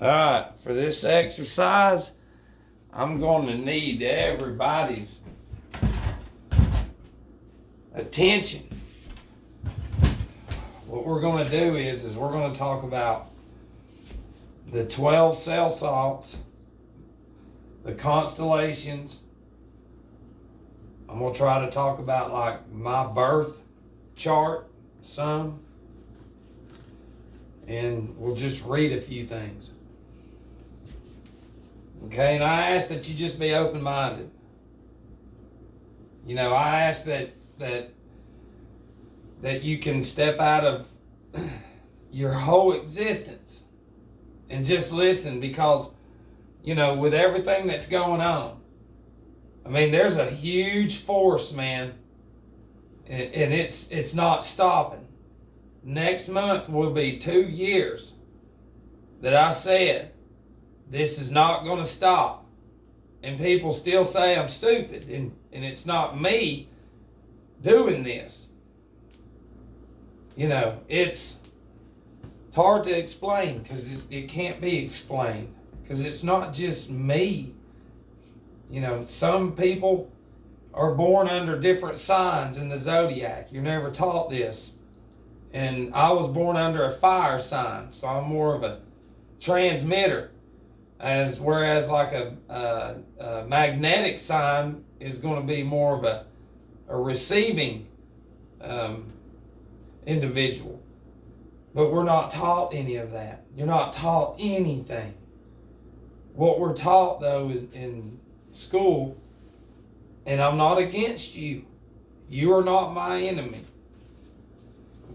All right, for this exercise, I'm going to need everybody's attention. What we're going to do is we're going to talk about the 12 cell salts, the constellations. I'm going to try to talk about like my birth chart some, and we'll just read a few things. Okay, and I ask that you just be open-minded. You know, I ask that you can step out of your whole existence and just listen, because, you know, with everything that's going on, I mean, there's a huge force, man, and it's not stopping. Next month will be 2 years that I said this is not going to stop, and people still say I'm stupid, and it's not me doing this. You know, it's hard to explain, because it can't be explained, because it's not just me. You know, some people are born under different signs in the zodiac. You're never taught this. And I was born under a fire sign, so I'm more of a transmitter, whereas like a magnetic sign is going to be more of a receiving individual. But we're not taught any of that. You're not taught anything. What we're taught, though, is in school, and I'm not against you. You are not my enemy.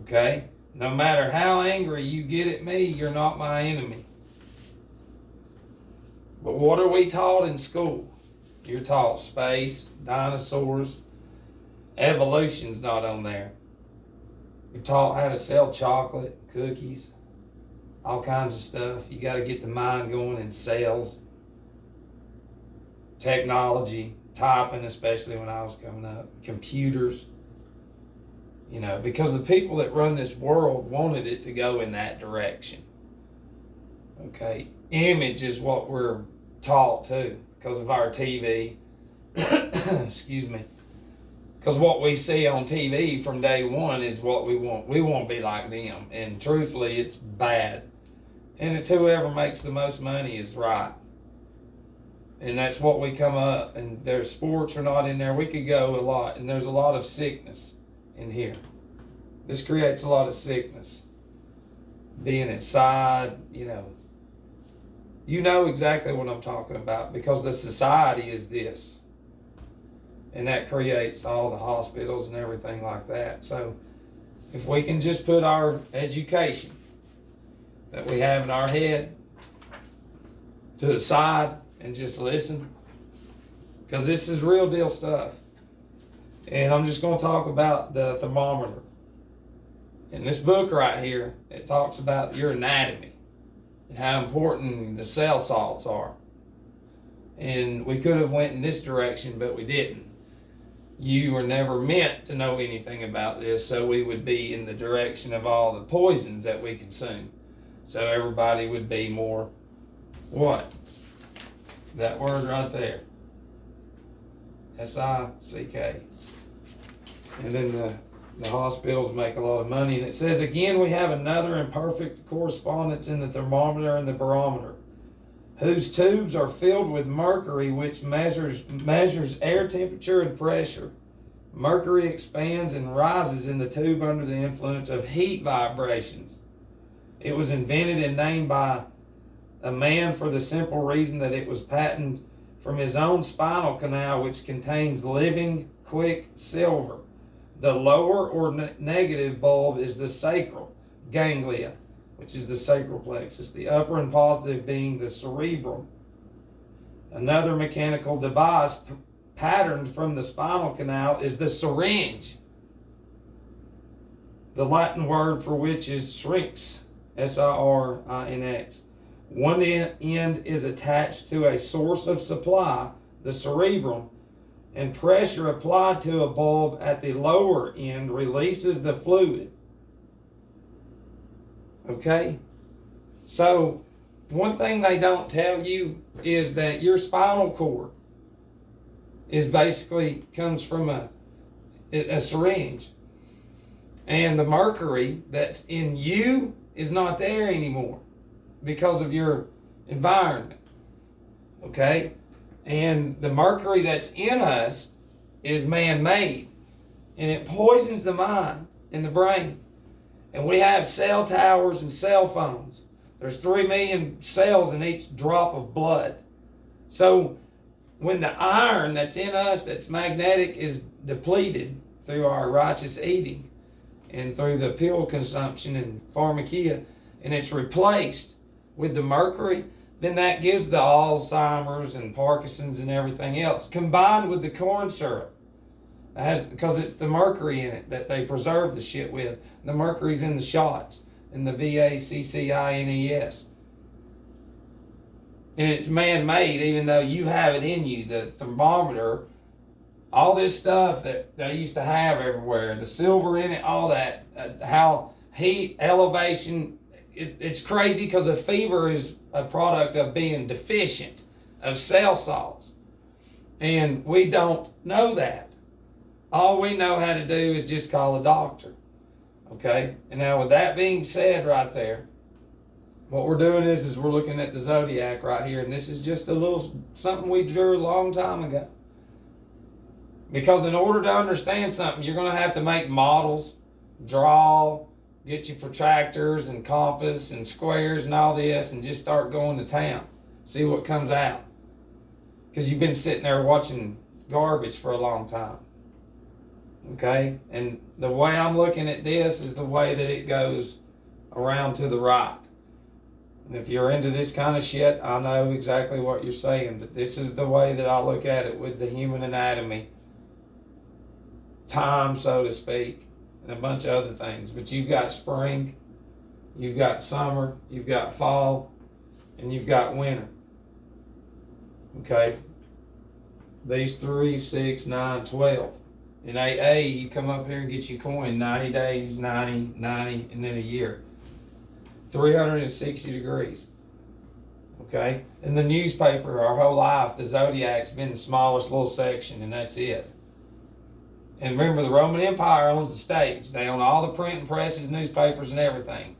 Okay? No matter how angry you get at me, you're not my enemy. But what are we taught in school? You're taught space, dinosaurs, evolution's not on there. You're taught how to sell chocolate, cookies, all kinds of stuff. You got to get the mind going in sales, technology, typing, especially when I was coming up, computers. You know, because the people that run this world wanted it to go in that direction. Okay, image is what we're taught too, because of our TV. Excuse me. Because what we see on TV from day one is what we want. We want to be like them, and truthfully, it's bad. And it's whoever makes the most money is right. And that's what we come up, and their sports are not in there. We could go a lot, and there's a lot of sickness in here. This creates a lot of sickness. Being inside, you know exactly what I'm talking about, because the society is this. And that creates all the hospitals and everything like that. So if we can just put our education that we have in our head to the side and just listen, because this is real deal stuff. And I'm just going to talk about the thermometer. In this book right here, it talks about your anatomy and how important the cell salts are. And we could have went in this direction, but we didn't. You were never meant to know anything about this, so we would be in the direction of all the poisons that we consume. So everybody would be more, what? That word right there. S-I-C-K. And then the hospitals make a lot of money. And it says, again, we have another imperfect correspondence in the thermometer and the barometer, whose tubes are filled with mercury, which measures air temperature and pressure. Mercury expands and rises in the tube under the influence of heat vibrations. It was invented and named by a man for the simple reason that it was patented from his own spinal canal, which contains living quicksilver. The lower or negative bulb is the sacral ganglia, which is the sacral plexus, the upper and positive being the cerebrum. Another mechanical device patterned from the spinal canal is the syringe, the Latin word for which is syrinx, S-I-R-I-N-X. One end is attached to a source of supply, the cerebrum, and pressure applied to a bulb at the lower end releases the fluid. Okay? So one thing they don't tell you is that your spinal cord is basically comes from a syringe. And the mercury that's in you is not there anymore because of your environment. Okay? And the mercury that's in us is man-made. And it poisons the mind and the brain. And we have cell towers and cell phones. There's 3 million cells in each drop of blood. So when the iron that's in us that's magnetic is depleted through our righteous eating and through the pill consumption and pharmacia, and it's replaced with the mercury, then that gives the Alzheimer's and Parkinson's and everything else, combined with the corn syrup. Because it's the mercury in it that they preserve the shit with. The mercury's in the shots, in the VACCINES. And it's man-made, even though you have it in you. The thermometer, all this stuff that they used to have everywhere, the silver in it, all that, how heat, elevation, it's crazy because a fever is a product of being deficient of cell salts. And we don't know that. All we know how to do is just call a doctor. Okay? And now with that being said right there, what we're doing is we're looking at the zodiac right here, and this is just a little something we drew a long time ago. Because in order to understand something, you're going to have to make models, draw, get your protractors and compass and squares and all this, and just start going to town. See what comes out. Because you've been sitting there watching garbage for a long time. Okay? And the way I'm looking at this is the way that it goes around to the right. And if you're into this kind of shit, I know exactly what you're saying, but this is the way that I look at it with the human anatomy, time, so to speak, and a bunch of other things. But you've got spring, you've got summer, you've got fall, and you've got winter. Okay? These 3, 6, 9, 12. In AA, you come up here and get your coin, 90 days, 90, 90, and then a year. 360 degrees. Okay? In the newspaper, our whole life, the zodiac's been the smallest little section, and that's it. And remember, the Roman Empire owns the stage. They own all the printing presses, newspapers, and everything.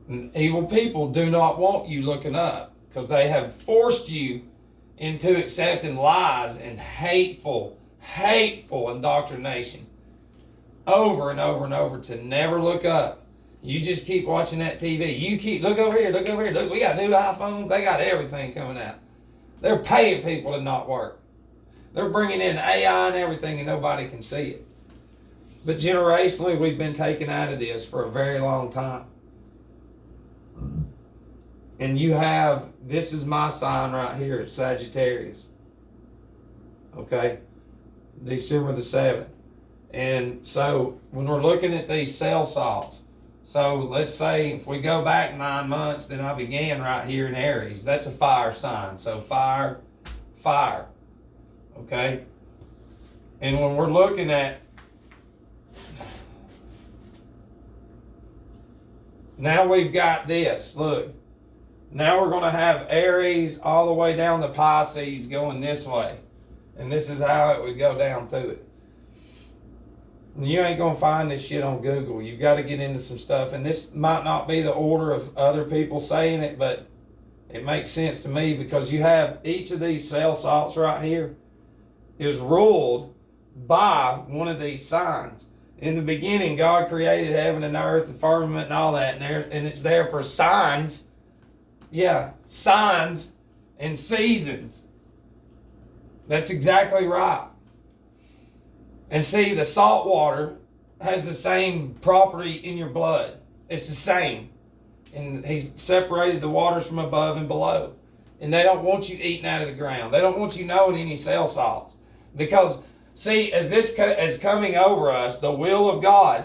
And evil people do not want you looking up because they have forced you into accepting lies and hateful indoctrination over and over and over to never look up. You just keep watching that TV. You keep, look over here, look, we got new iPhones, they got everything coming out. They're paying people to not work. They're bringing in AI and everything and nobody can see it. But generationally, we've been taken out of this for a very long time. And you have, this is my sign right here, it's Sagittarius. Okay? December the 7th. And so when we're looking at these cell salts, so let's say if we go back 9 months, then I began right here in Aries. That's a fire sign. So fire, fire. Okay? And when we're looking at, now we've got this, look. Now we're going to have Aries all the way down the Pisces going this way. And this is how it would go down through it. You ain't going to find this shit on Google. You've got to get into some stuff. And this might not be the order of other people saying it, but it makes sense to me because you have each of these cell salts right here is ruled by one of these signs. In the beginning, God created heaven and earth, the firmament and all that, and it's there for signs. Yeah, signs and seasons. That's exactly right. And see, the salt water has the same property in your blood. It's the same. And he's separated the waters from above and below. And they don't want you eating out of the ground. They don't want you knowing any cell salts. Because, see, as this is coming over us, the will of God,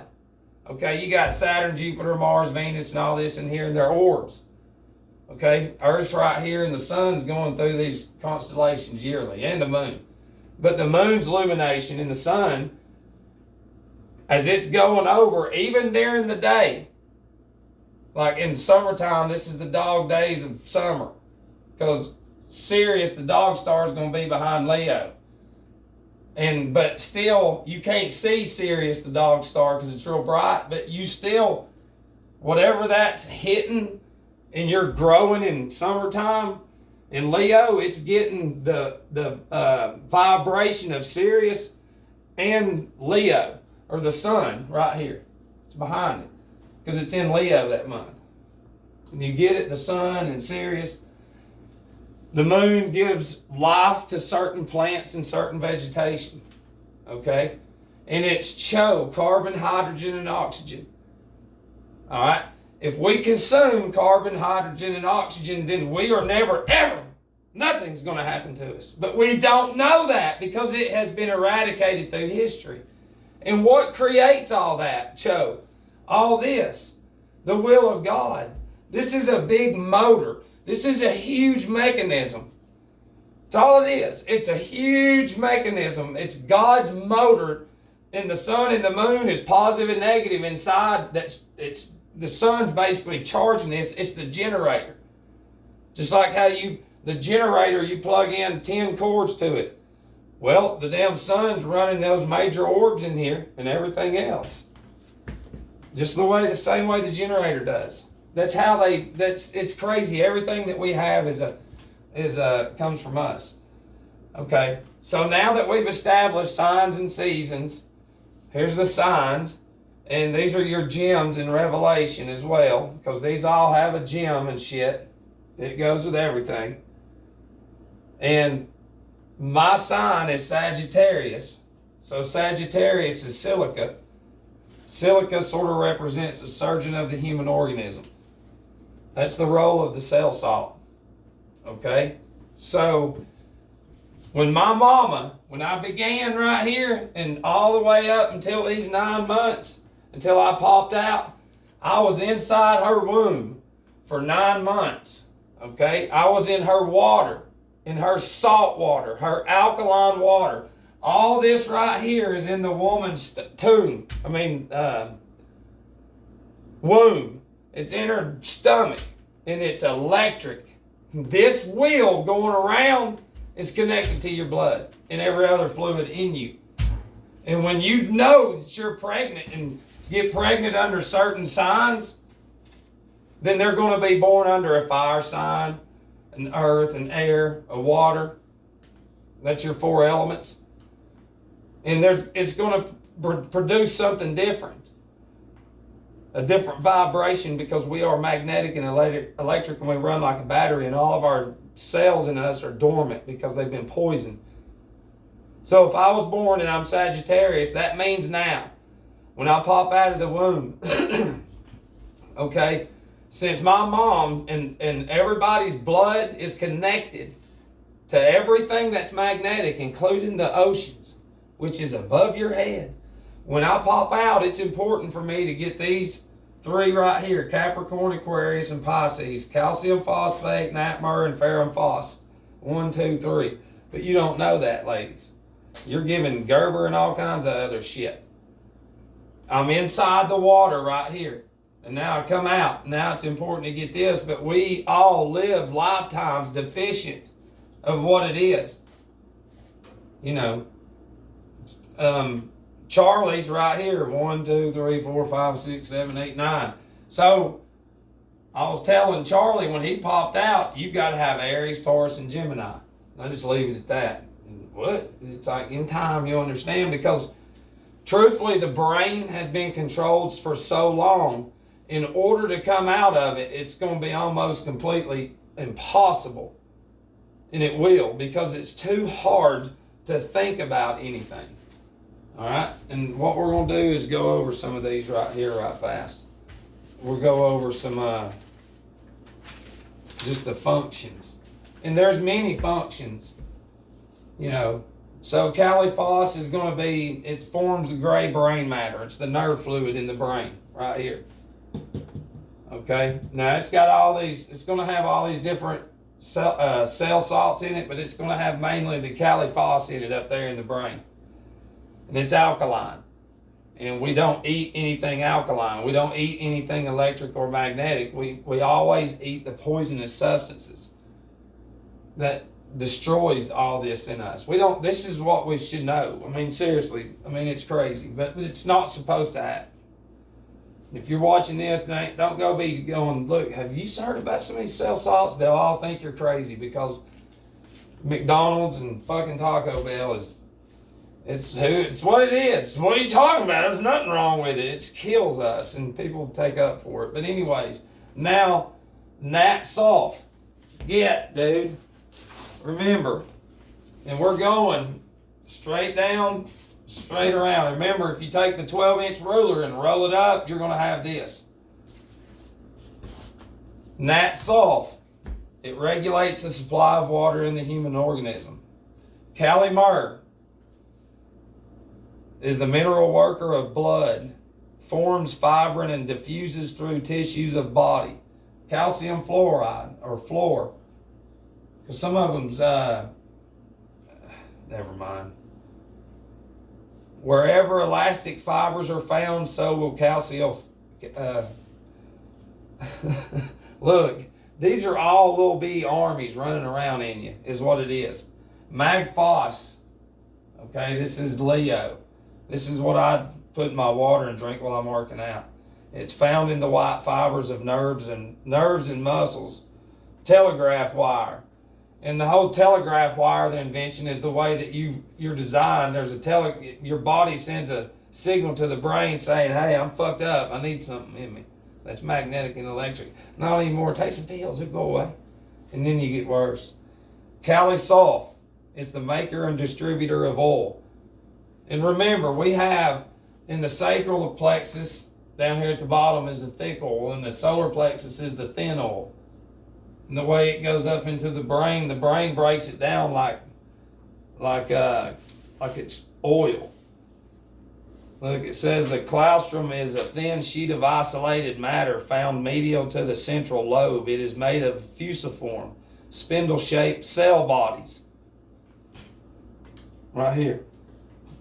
okay, you got Saturn, Jupiter, Mars, Venus, and all this in here, and they're orbs. Okay, Earth's right here, and the sun's going through these constellations yearly, and the moon. But the moon's illumination in the sun, as it's going over, even during the day, Like in summertime, this is the dog days of summer. Because Sirius, the dog star, is going to be behind Leo. But still, you can't see Sirius, the dog star, because it's real bright. But you still, whatever that's hitting, and you're growing in summertime, in Leo, it's getting the vibration of Sirius and Leo, or the sun right here. It's behind it, because it's in Leo that month. And you get it, the sun and Sirius. The moon gives life to certain plants and certain vegetation, okay? And it's CHO, carbon, hydrogen, and oxygen, all right? If we consume carbon, hydrogen, and oxygen, then we are never, ever, nothing's going to happen to us. But we don't know that because it has been eradicated through history. And what creates all that, CHO? All this, the will of God. This is a big motor. This is a huge mechanism. That's all it is. It's a huge mechanism. It's God's motor, and the sun and the moon is positive and negative inside. The sun's basically charging this. It's the generator. Just like how the generator, you plug in 10 cords to it. Well, the damn sun's running those major orbs in here and everything else. Just the same way the generator does. That's how it's crazy. Everything that we have comes from us. Okay, so now that we've established signs and seasons, here's the signs, and these are your gems in Revelation as well, because these all have a gem and shit. It goes with everything. And my sign is Sagittarius. So Sagittarius is silica. Silica sort of represents the surgeon of the human organism. That's the role of the cell salt. Okay? So, when I began right here and all the way up until these 9 months, until I popped out, I was inside her womb for 9 months. Okay? I was in her water, in her salt water, her alkaline water. All this right here is in the woman's womb. It's in her stomach, and it's electric. This wheel going around is connected to your blood and every other fluid in you. And when you know that you're pregnant and get pregnant under certain signs, then they're going to be born under a fire sign, an earth, an air, a water. That's your 4 elements. And it's going to produce something different. A different vibration, because we are magnetic and electric, and we run like a battery, and all of our cells in us are dormant because they've been poisoned. So if I was born and I'm Sagittarius, that means now, when I pop out of the womb, okay, since my mom and everybody's blood is connected to everything that's magnetic, including the oceans, which is above your head. When I pop out, it's important for me to get these 3 right here: Capricorn, Aquarius, and Pisces. Calcium phosphate, Natmer, and ferrum phos. 1, 2, 3. But you don't know that, ladies. You're giving Gerber and all kinds of other shit. I'm inside the water right here. And now I come out. Now it's important to get this, but we all live lifetimes deficient of what it is. You know, Charlie's right here. 1, 2, 3, 4, 5, 6, 7, 8, 9. So I was telling Charlie when he popped out, you've got to have Aries, Taurus, and Gemini. I just leave it at that. What? It's like in time you'll understand, because truthfully the brain has been controlled for so long. In order to come out of it, it's going to be almost completely impossible. And it will, because it's too hard to think about anything. All right? And what we're going to do is go over some of these right here right fast. We'll go over some, just the functions. And there's many functions, you know. So Caliphos is going to be, it forms the gray brain matter. It's the nerve fluid in the brain right here. Okay, now it's got all these, it's going to have all these different cell salts in it, but it's going to have mainly the Caliphos in it up there in the brain. And it's alkaline. And we don't eat anything alkaline. We don't eat anything electric or magnetic. We always eat the poisonous substances that destroys all this in us. We don't. This is what we should know. I mean, seriously. I mean, it's crazy, but it's not supposed to happen. If you're watching this, don't go be going, look, have you heard about some of these cell salts? They'll all think you're crazy because McDonald's and fucking Taco Bell it's what it is. What are you talking about? There's nothing wrong with it. It kills us, and people take up for it. But anyways, now, Nat Soft. Dude. Remember, and we're going straight down, straight around. Remember, if you take the 12-inch ruler and roll it up, you're going to have this. Nat Soft. It regulates the supply of water in the human organism. Kali Mur is the mineral worker of blood, forms fibrin and diffuses through tissues of body. Calcium fluoride, or fluor, because some of them's, never mind. Wherever elastic fibers are found, so will calcium. Look, these are all little bitty armies running around in you, is what it is. Magphos. Okay, this is Leo. This is what I put in my water and drink while I'm working out. It's found in the white fibers of nerves and muscles. Telegraph wire. And the whole telegraph wire, the invention, is the way that you're designed. Your body sends a signal to the brain saying, hey, I'm fucked up. I need something in me. That's magnetic and electric. Not anymore. Take some pills. It'll go away. And then you get worse. Kali Soft. It's the maker and distributor of oil. And remember, we have in the sacral plexus, down here at the bottom is the thick oil, and the solar plexus is the thin oil. And the way it goes up into the brain breaks it down like it's oil. Look, it says the claustrum is a thin sheet of isolated matter found medial to the central lobe. It is made of fusiform, spindle-shaped cell bodies. Right here.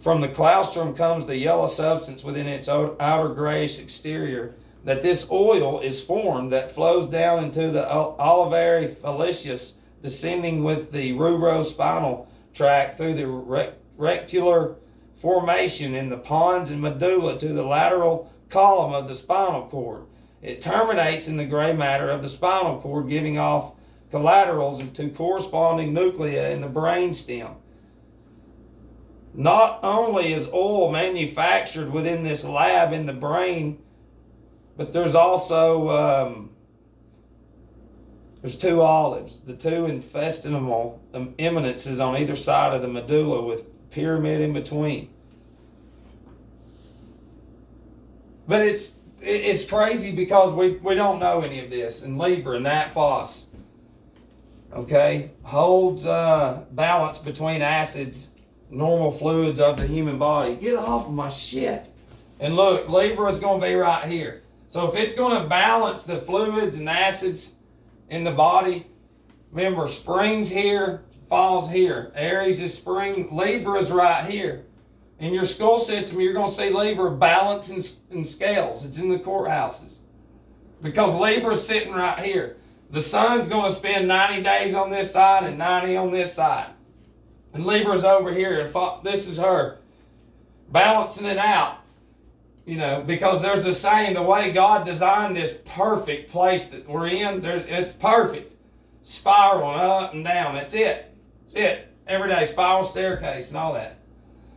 From the claustrum comes the yellow substance within its outer grayish exterior. That this oil is formed that flows down into the olivary foliaceous, descending with the rubrospinal tract through the reticular formation in the pons and medulla to the lateral column of the spinal cord. It terminates in the gray matter of the spinal cord, giving off collaterals to corresponding nuclei in the brain stem. Not only is oil manufactured within this lab in the brain, but there's also, there's two olives, the two intestinal eminences on either side of the medulla with pyramid in between. But it's crazy because we don't know any of this. And Libra, Nat Phos, okay, holds balance between acids, normal fluids of the human body. Get off of my shit. And look, Libra is going to be right here. So if it's going to balance the fluids and acids in the body, remember, spring's here, fall's here. Aries is spring, Libra's right here. In your school system, you're going to see Libra balance in scales. It's in the courthouses. Because Libra's sitting right here. The sun's going to spend 90 days on this side and 90 on this side. And Libra's over here. This is her balancing it out. You know, because there's the way God designed this perfect place that we're in, it's perfect. Spiraling up and down. That's it. That's it. Every day, spiral staircase and all that.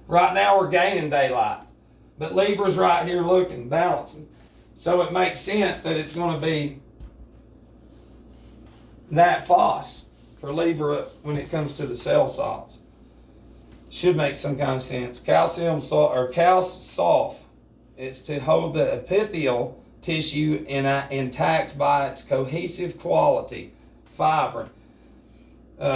Right now, we're gaining daylight. But Libra's right here looking, balancing. So it makes sense that it's going to be Nat Phos for Libra when it comes to the cell salts. Should make some kind of sense. Calcium salt, or Cal Soft. It's to hold the epithelial tissue intact by its cohesive quality. Fibrin.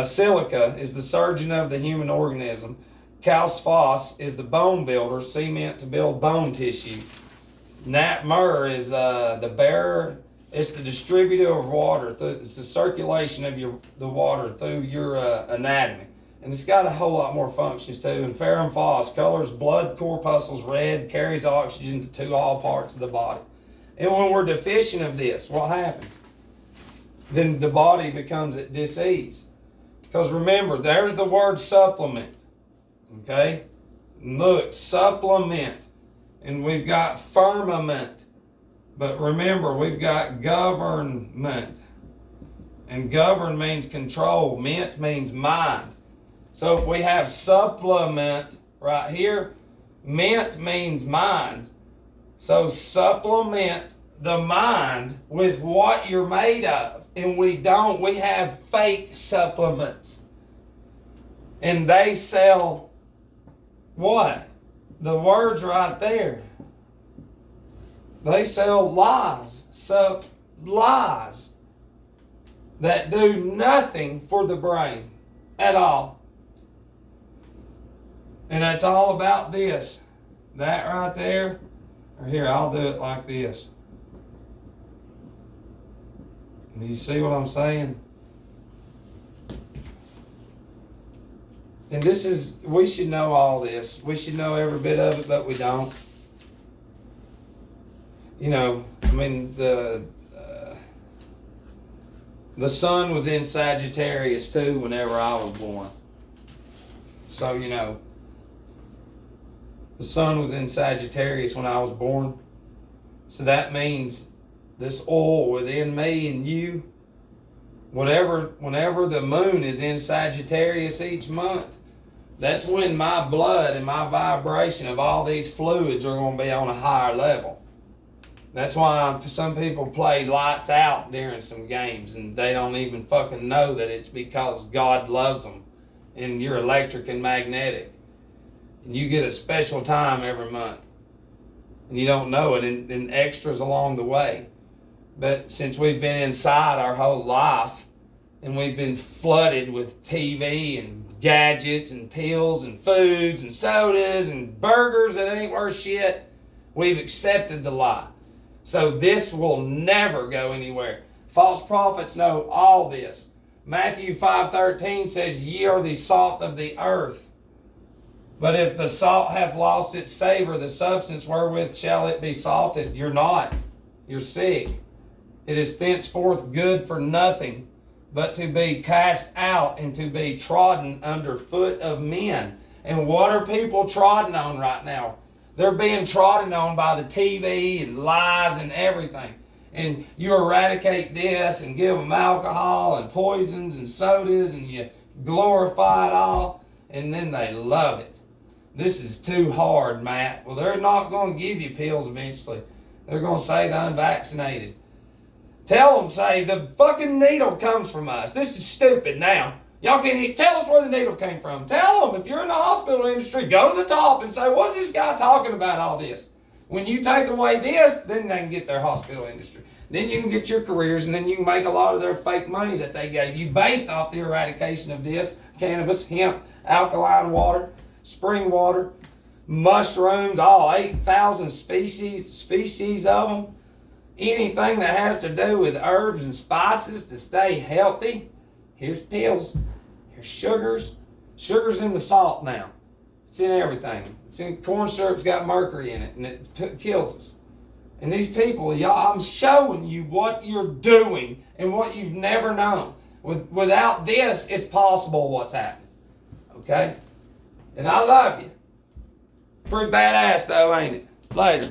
Silica is the surgeon of the human organism. Calphos is the bone builder, cement to build bone tissue. Nat Mur is the bearer. It's the distributor of water. It's the circulation of the water through your anatomy. And it's got a whole lot more functions too. And ferrum phos colors blood corpuscles red, carries oxygen to all parts of the body. And when we're deficient of this, what happens? Then the body becomes at disease. Because remember, there's the word supplement. Okay? Look, supplement. And we've got firmament. But remember, we've got government. And govern means control. Ment means mind. So if we have supplement right here, ment means mind. So supplement the mind with what you're made of. And we don't. We have fake supplements. And they sell what? The word's right there. They sell lies. Lies that do nothing for the brain at all. And it's all about this. That right there. Or here, I'll do it like this. Do you see what I'm saying? And this is, we should know all this. We should know every bit of it, but we don't. You know, I mean, the sun was in Sagittarius too whenever I was born. So, you know, the sun was in Sagittarius when I was born. So that means this oil within me and you, whenever the moon is in Sagittarius each month, that's when my blood and my vibration of all these fluids are going to be on a higher level. That's why some people play lights out during some games and they don't even fucking know that it's because God loves them and you're electric and magnetic. And you get a special time every month. And you don't know it, and extras along the way. But since we've been inside our whole life, and we've been flooded with TV and gadgets and pills and foods and sodas and burgers that ain't worth shit, we've accepted the lie. So this will never go anywhere. False prophets know all this. Matthew 5:13 says, ye are the salt of the earth. But if the salt hath lost its savor, the substance wherewith shall it be salted? You're not. You're sick. It is thenceforth good for nothing, but to be cast out and to be trodden under foot of men. And what are people trodden on right now? They're being trodden on by the TV and lies and everything. And you eradicate this and give them alcohol and poisons and sodas and you glorify it all, and then they love it. This is too hard, Matt. Well, they're not going to give you pills eventually. They're going to say the unvaccinated. Tell them, say, the fucking needle comes from us. This is stupid now. Y'all can't even tell us where the needle came from. Tell them, if you're in the hospital industry, go to the top and say, what's this guy talking about all this? When you take away this, then they can get their hospital industry. Then you can get your careers, and then you can make a lot of their fake money that they gave you based off the eradication of this, cannabis, hemp, alkaline water, spring water, mushrooms, all 8,000 species of them. Anything that has to do with herbs and spices to stay healthy. Here's pills. Here's sugars. Sugar's in the salt now. It's in everything. It's in corn syrup's got mercury in it, and it kills us. And these people, y'all, I'm showing you what you're doing and what you've never known. Without this, it's possible what's happening. Okay? And I love you. Pretty badass though, ain't it? Later.